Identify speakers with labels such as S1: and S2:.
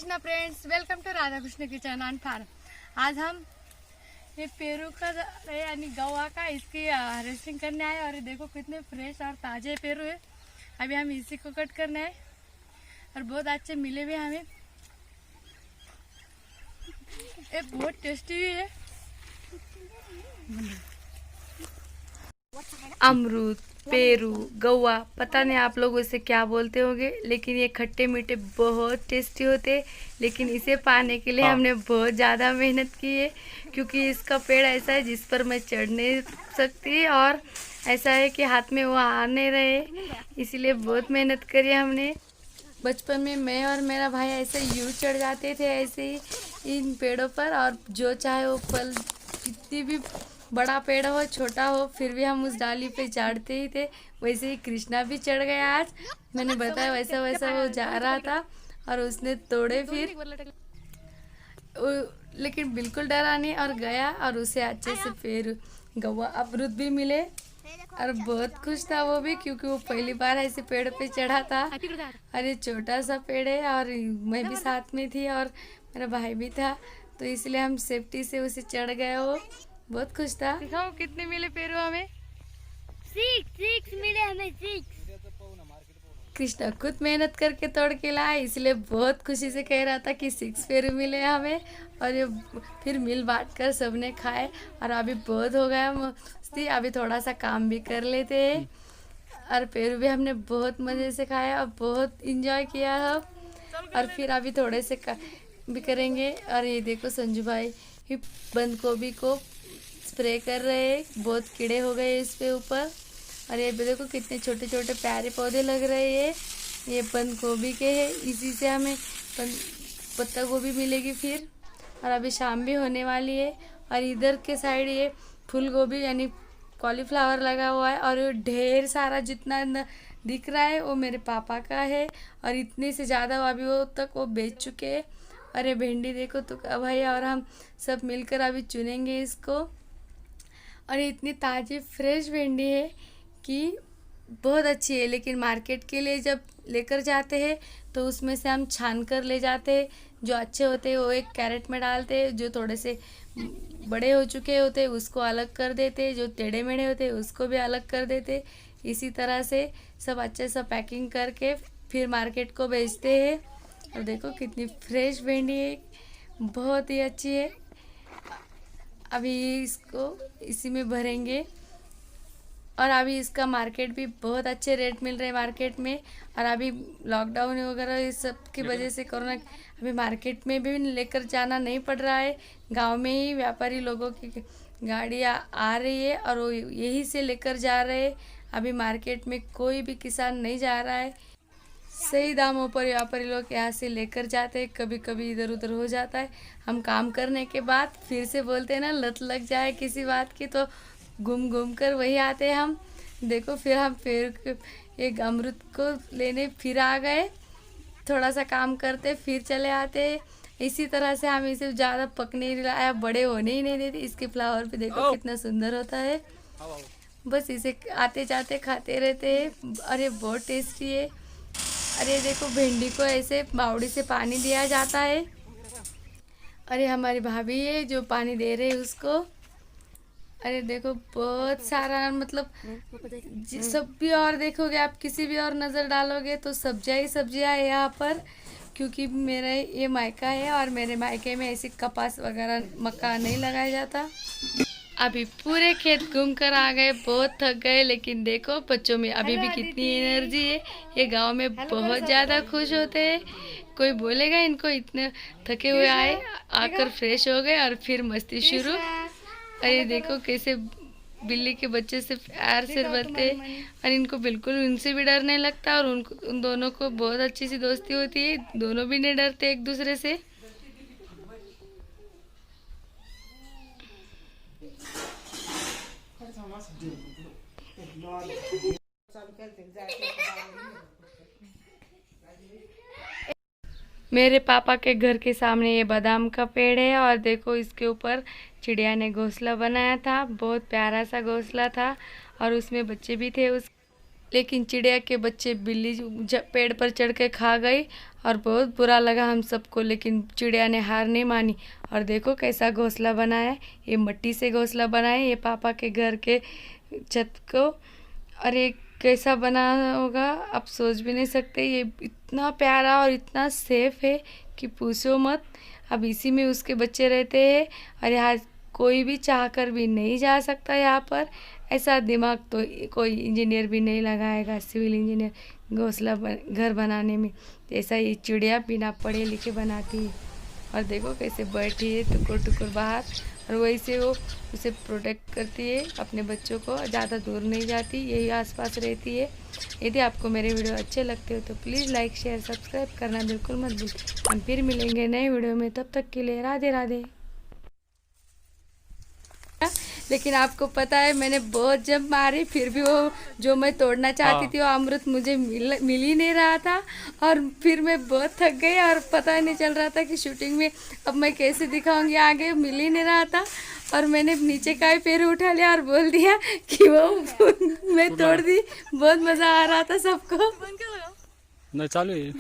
S1: Krishna friends, welcome to Radha Krishna kitchen and farm. आज हम ये पेरू का यानी गवा का इसकी हार्वेस्टिंग करने आए और ये देखो कितने फ्रेश और ताजे पेरू है। अभी हम इसी को कट करने आए और बहुत अच्छे मिले भी हमें। ये बहुत टेस्टी भी है। अमरूद, पेरू, गवा, पता नहीं आप लोग इसे क्या बोलते होंगे, लेकिन ये खट्टे मीठे बहुत टेस्टी होते हैं। लेकिन इसे पाने के लिए हमने बहुत ज़्यादा मेहनत की है, क्योंकि इसका पेड़ ऐसा है जिस पर मैं चढ़ नहीं सकती और ऐसा है कि हाथ में वो आ नहीं रहे, इसीलिए बहुत मेहनत करी हमने। बचपन में मैं और मेरा भाई ऐसे यूं चढ़ जाते थे ऐसे ही इन पेड़ों पर, और जो चाहे वो फल, कितनी भी बड़ा पेड़ हो छोटा हो, फिर भी हम उस डाली पे चढ़ते ही थे। वैसे ही कृष्णा भी चढ़ गया आज। मैंने बताया वैसा वैसा वो जा रहा था और उसने तोड़े फिर लेकिन बिल्कुल डरा नहीं और गया, और उसे अच्छे से फिर गवा अमरूद भी मिले और बहुत खुश था वो भी, क्योंकि वो पहली बार ऐसे पेड़ पे चढ़ा था। अरे छोटा सा पेड़ है और मैं भी साथ में थी और मेरा भाई भी था, तो इसलिए हम सेफ्टी से उसे चढ़ गए। वो बहुत खुश था। दिखाओ कितने मिले पेरू हमें।
S2: 6 मिले हमें 6।
S1: कृष्णा खुद मेहनत करके तोड़ के लाया, इसलिए बहुत खुशी से कह रहा था कि 6 पेरू मिले हमें। और ये फिर मिल बांट कर सबने खाए और अभी बहुत हो गया मस्ती। अभी थोड़ा सा काम भी कर लेते हैं और पेरू भी हमने बहुत मज़े से खाया और बहुत इंजॉय किया हम। और फिर अभी थोड़े से भी करेंगे। और ये देखो संजू भाई बंद गोभी को स्प्रे कर रहे हैं, बहुत कीड़े हो गए इस पे ऊपर। और ये भी देखो कितने छोटे छोटे प्यारे पौधे लग रहे हैं। ये बंद गोभी के हैं, इसी से हमें पत्ता गोभी मिलेगी फिर। और अभी शाम भी होने वाली है। और इधर के साइड ये फूल गोभी यानी कॉलीफ्लावर लगा हुआ है, और ये ढेर सारा जितना दिख रहा है वो मेरे पापा का है, और इतने से ज़्यादा अभी वो तक वो बेच चुके हैं। अरे भिंडी देखो तो भाई, और हम सब मिलकर अभी चुनेंगे इसको। और ये इतनी ताज़ी फ्रेश भिंडी है कि बहुत अच्छी है, लेकिन मार्केट के लिए जब लेकर जाते हैं तो उसमें से हम छान कर ले जाते हैं। जो अच्छे होते हैं वो एक कैरेट में डालते हैं, जो थोड़े से बड़े हो चुके होते हैं उसको अलग कर देते हैं, जो टेढ़े मेढ़े होते हैं उसको भी अलग कर देते। इसी तरह से सब अच्छे से पैकिंग करके फिर मार्केट को भेजते हैं। और देखो कितनी फ्रेश भिंडी है, बहुत ही अच्छी है। अभी इसको इसी में भरेंगे। और अभी इसका मार्केट भी बहुत अच्छे रेट मिल रहे हैं मार्केट में। और अभी लॉकडाउन वगैरह इस सब की वजह से कोरोना, अभी मार्केट में भी लेकर जाना नहीं पड़ रहा है। गांव में ही व्यापारी लोगों की गाड़ियाँ आ रही है और वो यहीं से लेकर जा रहे हैं। अभी मार्केट में कोई भी किसान नहीं जा रहा है। सही दामों पर व्यापारी लोग यहाँ से लेकर जाते हैं। कभी कभी इधर उधर हो जाता है। हम काम करने के बाद फिर से बोलते हैं ना, लत लग जाए किसी बात की तो घूम घूम कर वही आते हैं हम। देखो फिर हम फिर एक अमरूद को लेने फिर आ गए, थोड़ा सा काम करते फिर चले आते। इसी तरह से हम इसे ज़्यादा पकने नहीं लाया, बड़े होने ही नहीं देते। इसके फ्लावर पे देखो कितना सुंदर होता है। बस इसे आते जाते खाते रहते हैं और ये बहुत टेस्टी है। अरे देखो भिंडी को ऐसे बावड़ी से पानी दिया जाता है। अरे हमारी भाभी है जो पानी दे रहे हैं उसको। अरे देखो बहुत सारा, मतलब सब भी, और देखोगे आप किसी भी और नज़र डालोगे तो सब्जियां ही सब्जियां है यहाँ पर। क्योंकि मेरा ये मायका है और मेरे मायके में ऐसी कपास वगैरह मक्का नहीं लगाया जाता। अभी पूरे खेत घूम कर आ गए, बहुत थक गए, लेकिन देखो बच्चों में अभी भी कितनी एनर्जी है। ये गांव में बहुत ज़्यादा खुश होते हैं। कोई बोलेगा इनको इतने थके हुए आए, आकर फ्रेश हो गए और फिर मस्ती शुरू। अरे देखो कैसे बिल्ली के बच्चे से प्यार से बनते हैं और इनको बिल्कुल उनसे भी डर नहीं लगता। और उन दोनों को बहुत अच्छी सी दोस्ती होती है, दोनों भी नहीं डरते एक दूसरे से। मेरे पापा के घर के सामने ये बादाम का पेड़ है और देखो इसके ऊपर चिड़िया ने घोंसला बनाया था। बहुत प्यारा सा घोंसला था और उसमें बच्चे भी थे। लेकिन चिड़िया के बच्चे बिल्ली पेड़ पर चढ़ के खा गई और बहुत बुरा लगा हम सबको। लेकिन चिड़िया ने हार नहीं मानी और देखो कैसा घोंसला बनाया। ये मिट्टी से घोंसला बनाया, ये पापा के घर के छत को। और ये कैसा बना होगा आप सोच भी नहीं सकते। ये इतना प्यारा और इतना सेफ है कि पूछो मत। अब इसी में उसके बच्चे रहते हैं और यहाँ कोई भी चाहकर भी नहीं जा सकता यहाँ पर। ऐसा दिमाग तो कोई इंजीनियर भी नहीं लगाएगा, सिविल इंजीनियर घोंसला घर बनाने में। जैसा ये चिड़िया बिना पढ़े लिखे बनाती है। और देखो कैसे बैठी है टुकुर टुकुर बाहर, और वैसे वो उसे प्रोटेक्ट करती है अपने बच्चों को, ज़्यादा दूर नहीं जाती, यही आसपास रहती है। यदि आपको मेरे वीडियो अच्छे लगते हो तो प्लीज़ लाइक शेयर सब्सक्राइब करना बिल्कुल मत भूलिए। हम फिर मिलेंगे नए वीडियो में, तब तक के लिए राधे राधे। लेकिन आपको पता है मैंने बहुत जब मारी, फिर भी वो जो मैं तोड़ना चाहती थी वो अमृत मुझे मिल ही नहीं रहा था। और फिर मैं बहुत थक गई और पता ही नहीं चल रहा था कि शूटिंग में अब मैं कैसे दिखाऊंगी आगे, मिल ही नहीं रहा था। और मैंने नीचे का ही पैर उठा लिया और बोल दिया कि वो मैं तोड़ दी। बहुत मज़ा आ रहा था सबको।
S3: नहीं चालू है।